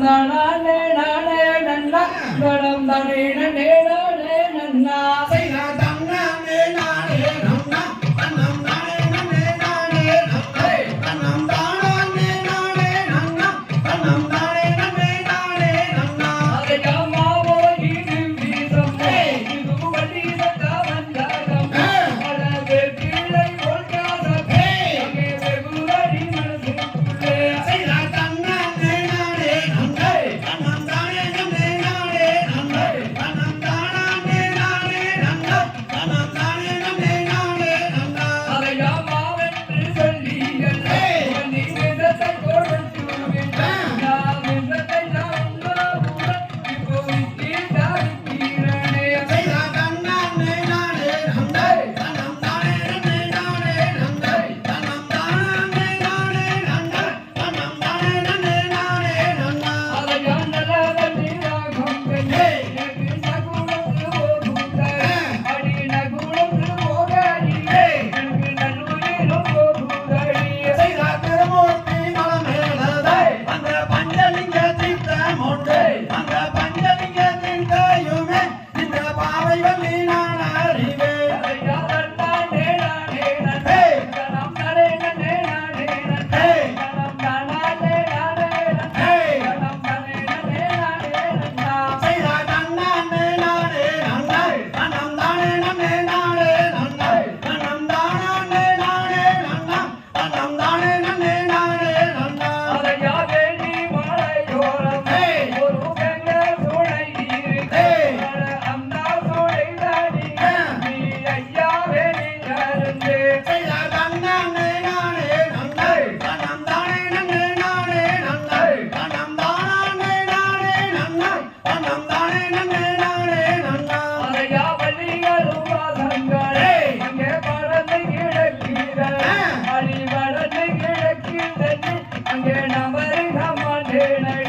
நானே நானே நன்னா கடம் தானே நன்னே நானே நன்னா செய்தா தன்னானே நானே நன்னா தன்னம் நானே நன்னே நானே நன்னா தன்னம் தானே நானே நன்னா தன்னம் தானே நன்னே நானே நன்னா அதை காமாவோ இது வீசம்மே இது வழி சதா வந்தாகம் அழகு பிள்ளை போல்காதே அங்கே வெகுளடி மனசுக்குள்ளே செய்தா தன்னானே நானே நன்னா தன்னம் தானே நன்னே நானே நன்னா தன்னம் தானே நானே நன்னா தன்னம் தானே நன்னே நானே நன்னா அதை காமாவென்று சொல்லியல்லே நீ வேதத்தை கொடுத்துவிட்டேன் நான் வேதத்தை நான் உணவுடன் இப்போ தீர்த்தாவிக்கிறனே செய்தா தன்னானே நானே நன்னா தன்னம் தானே நன்னே நானே நன்னா தன்னம் தானே நானே நன்னா தன்னம் தானே நன்னே நானே நன்னா அதை காண்டலாத நீராகம் பெண்ணே எனக்கு நகுலத்து போகுதே அடி நகுலத்து போகாடியே எனக்கு நல்லுயிரும் போகுதடியே செய்தா திருமூர்த்தி மலமேலதை அந்த பஞ்சலிங்க தீர்த்தமுண்டு அந்த பஞ்சலிங்க தீர்த்தையுமே இந்த பாவை வள்ளி நான் அறிவேன் அதை யாதத்தானே நானே நன்னே கணம் தானே நன்னே நானே நன்னே கணம் தானே நானே நன்னே கணம் தானே நன்னே நானே நன்னா செய்தா தன்னானே நானே நன்னா தன்னம் தானே நன்னே நானே நன்னா தன்னம் தானே நானே நன்னா தன்னம் தானே நன்னே நானே நன்னா அதை யாதேடி மலையோரம் ஒரு கங்க சோலை இருக்கு அந்த சோலை தாடி நீ ஐயாவே நீங்கருந்தே செய்தா தன்னானே நானே நன்னா தன்னம் தானே நன்னே நானே நன்னா தன்னம் தானே நானே நன்னா தன்னம் தானே நன்னே நானே நன்னா அதை யாவலிகளும் வாசங்களே அங்கே படந்து கிடக்கிறேன் அடி படந்து கிடக்கிறேன் அங்கே நம்பருக மாட்டேன்